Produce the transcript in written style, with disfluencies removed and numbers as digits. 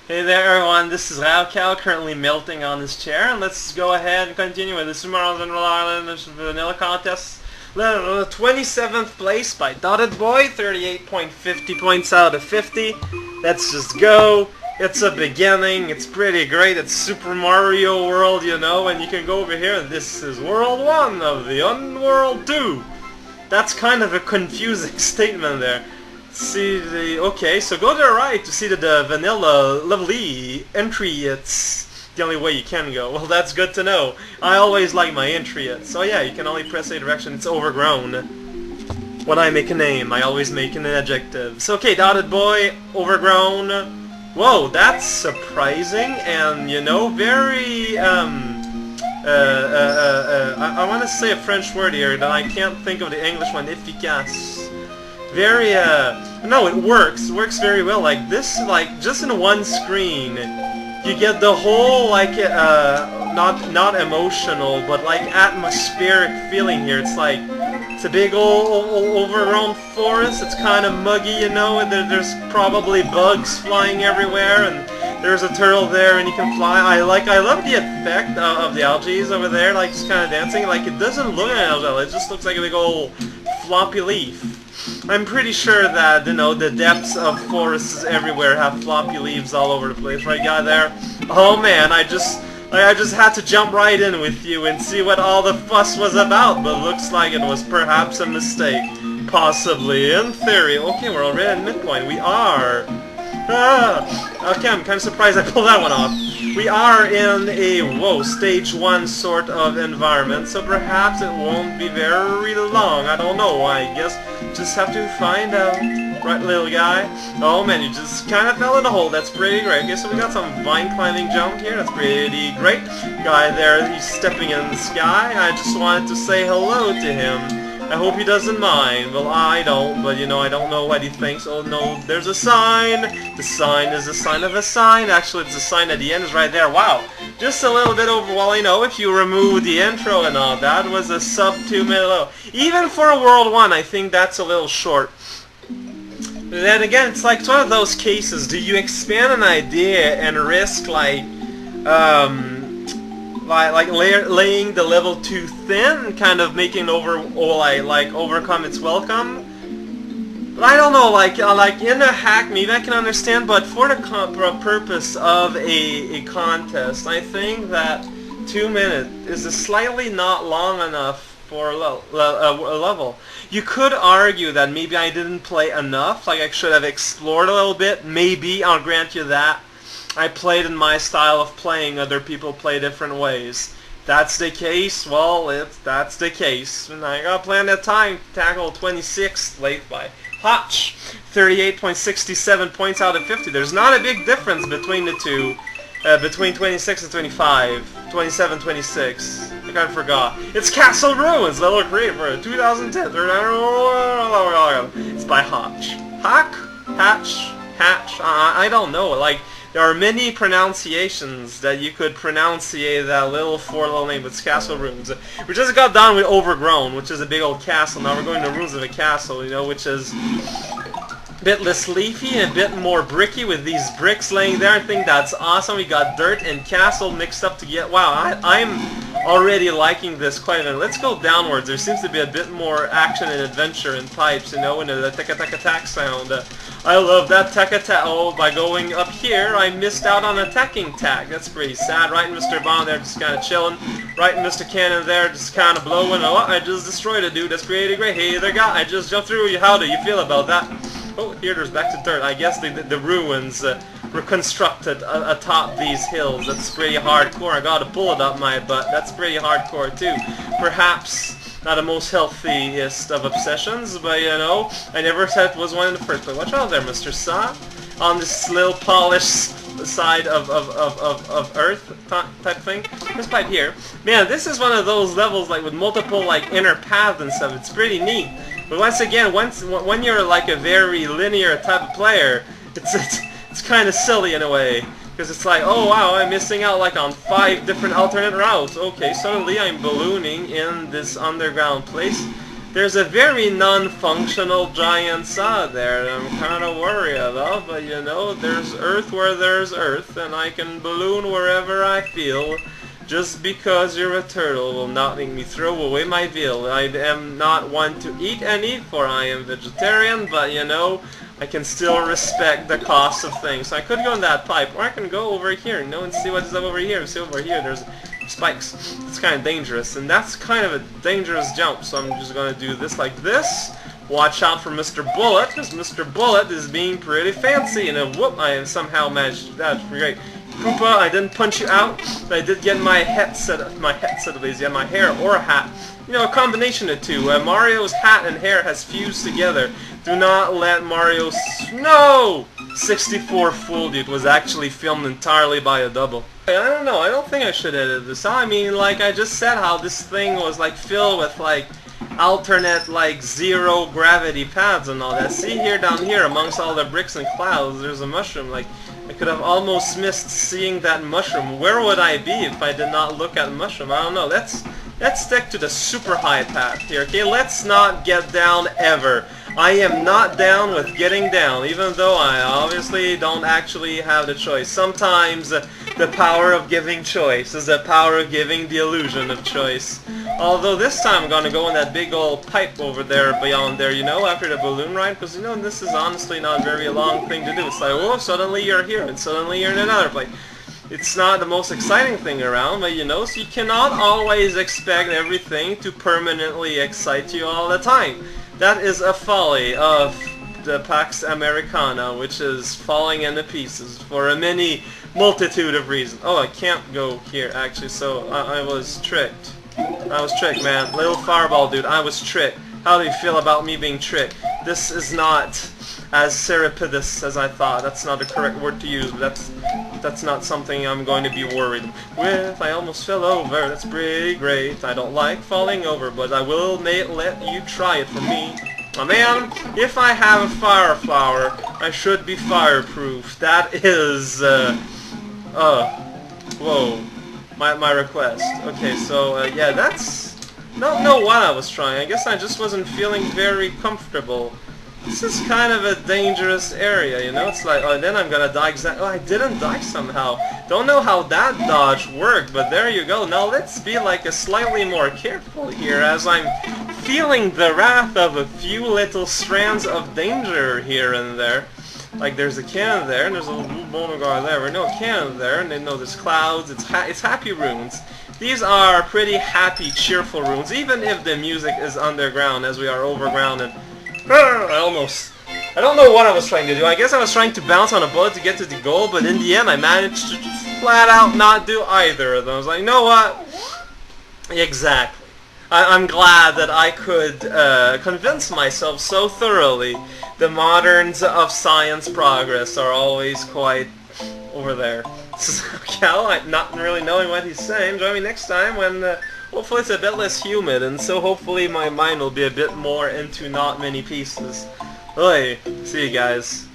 Hey there everyone, this is Hach currently melting on his chair, and let's go ahead and continue with the Super Mario Rhode Island Vanilla Contest. 27th place by dottedboy, 38.50 points out of 50. Let's just go. It's a beginning, it's pretty great, it's Super Mario World, you know, and you can go over here, and this is World 1 of the Unworld 2. That's kind of a confusing statement there. See the... Okay, so go to the right to see the vanilla lovely entry. It's the only way you can go. Well, that's good to know. I always like my entry. So yeah, you can only press a direction. It's overgrown. When I make a name, I always make an adjective. So okay, dottedboy, overgrown. Whoa, that's surprising and, you know, very, I want to say a French word here that I can't think of the English one, efficace. Very, no, it works very well. Like, this, like, just in one screen, you get the whole, like, not emotional, but, like, atmospheric feeling here. It's like, it's a big old overgrown forest. It's kind of muggy, you know, and there's probably bugs flying everywhere, and there's a turtle there, and you can fly. I love the effect of the algae over there, like, just kind of dancing. Like, it doesn't look like an algae, it just looks like a big old floppy leaf. I'm pretty sure that, you know, the depths of forests everywhere have floppy leaves all over the place, right, guy there? Oh man, I just had to jump right in with you and see what all the fuss was about, but looks like it was perhaps a mistake. Possibly, in theory. Okay, we're already at midpoint. We are... okay, I'm kind of surprised I pulled that one off. We are in a, whoa, stage 1 sort of environment, so perhaps it won't be very long. I don't know, I guess just have to find out. Right, little guy? Oh man, you just kind of fell in a hole. That's pretty great. Okay, so we got some vine climbing jump here. That's pretty great. Guy there, he's stepping in the sky. I just wanted to say hello to him. I hope he doesn't mind. Well, I don't, but you know, I don't know what he thinks. Oh no, there's a sign! The sign is a sign of a sign. Actually, it's a sign at the end is right there. Wow! Just a little bit over, well, you know, if you remove the intro and all, that was a sub 2 minute low. Even for a World 1, I think that's a little short. But then again, it's like one of those cases. Do you expand an idea and risk, like laying the level too thin, kind of making overcome its welcome? But I don't know, like in a hack, maybe I can understand, but for the purpose of a contest, I think that 2 minutes is slightly not long enough for a level. You could argue that maybe I didn't play enough, like I should have explored a little bit. Maybe, I'll grant you that. I played in my style of playing, other people play different ways. That's the case, well, that's the case. And I got plenty of time to tackle 26th late by Hach. 38.67 points out of 50. There's not a big difference between the two. Between 26 and 25. 27, 26. I kind of forgot. It's Castle Ruins, level created for 2010. It's by Hach. Hach? Hach? I don't know. Like, there are many pronunciations that you could pronunciate that little four-letter name. It's Castle Ruins. We just got done with Overgrown, which is a big old castle. Now we're going to Ruins of a Castle, you know, which is a bit less leafy and a bit more bricky with these bricks laying there. I think that's awesome. We got dirt and castle mixed up together. Wow, I'm already liking this quite a bit. Let's go downwards. There seems to be a bit more action and adventure in pipes, you know, and the tack-a-tack-a-tack sound. I love that tack-a-tack. Oh, by going up here, I missed out on attacking tack. That's pretty sad. Right, Mr. Bond there just kind of chilling. Right, Mr. Cannon there just kind of blowing. Oh, I just destroyed a dude. That's pretty great. Hey there, guy. I just jumped through you. How do you feel about that? Oh, here there's back to dirt. I guess the ruins reconstructed atop these hills. That's pretty hardcore. I gotta pull it up my butt. That's pretty hardcore too. Perhaps not the most healthiest of obsessions, but you know, I never said it was one in the first place. Watch out there, Mr. Sa. On this little polished side of Earth type thing. This pipe here. Man, this is one of those levels like with multiple like inner paths and stuff. It's pretty neat. But once again, when you're like a very linear type of player, it's kind of silly in a way. Because it's like, oh wow, I'm missing out like on 5 different alternate routes. Okay, suddenly I'm ballooning in this underground place. There's a very non-functional giant saw there that I'm kind of worried about, but you know, there's Earth where there's Earth, and I can balloon wherever I feel. Just because you're a turtle will not make me throw away my veal. I am not one to eat any, for I am vegetarian, but you know, I can still respect the cost of things. So I could go in that pipe, or I can go over here, you know, and see what's up over here. See over here, there's spikes. It's kind of dangerous, and that's kind of a dangerous jump, so I'm just going to do this like this. Watch out for Mr. Bullet, because Mr. Bullet is being pretty fancy, and whoop, I somehow managed. That's great. Koopa, I didn't punch you out, but I did get my head set at least. Yeah, my hair or a hat. You know, a combination of two. Mario's hat and hair has fused together. Do not let Mario's... No! 64 fooled you. It was actually filmed entirely by a double. I don't know, I don't think I should edit this. I mean, like, I just said how this thing was, like, filled with, like, alternate, like, zero gravity paths and all that. See here, down here, amongst all the bricks and clouds, there's a mushroom. Like, I could have almost missed seeing that mushroom. Where would I be if I did not look at the mushroom? I don't know. Let's stick to the super high path here, okay? Let's not get down ever. I am not down with getting down, even though I obviously don't actually have the choice. Sometimes the power of giving choice is the power of giving the illusion of choice. Although this time I'm gonna go in that big old pipe over there, beyond there, you know, after the balloon ride, because, you know, this is honestly not a very long thing to do. It's like, oh, suddenly you're here, and suddenly you're in another place. It's not the most exciting thing around, but, you know, so you cannot always expect everything to permanently excite you all the time. That is a folly of the Pax Americana, which is falling into pieces for a many multitude of reasons. Oh, I can't go here, actually, so I was tricked. I was tricked, man. Little fireball dude, I was tricked. How do you feel about me being tricked? This is not as seripidous as I thought. That's not the correct word to use, but that's not something I'm going to be worried with. I almost fell over. That's pretty great. I don't like falling over, but I will let you try it for me. Oh man, if I have a fire flower, I should be fireproof. That is, whoa. My request. Okay, so, yeah, that's... Don't know what I was trying. I guess I just wasn't feeling very comfortable. This is kind of a dangerous area, you know? It's like, oh, then I'm gonna die exactly... Oh, I didn't die somehow. Don't know how that dodge worked, but there you go. Now let's be, like, a slightly more careful here, as I'm feeling the wrath of a few little strands of danger here and there. Like, there's a cannon there, and there's a little boulder guy there. There's no cannon there, and then, no, there's clouds. It's happy runes. These are pretty happy, cheerful runes, even if the music is underground, as we are overground. And I don't know what I was trying to do. I guess I was trying to bounce on a bullet to get to the goal, but in the end, I managed to flat out not do either of them. I was like, you know what? Exactly. I'm glad that I could convince myself so thoroughly. The moderns of science progress are always quite over there. So, Cal, I'm not really knowing what he's saying. Join me next time when hopefully it's a bit less humid, and so hopefully my mind will be a bit more into not many pieces. Hey, see you guys.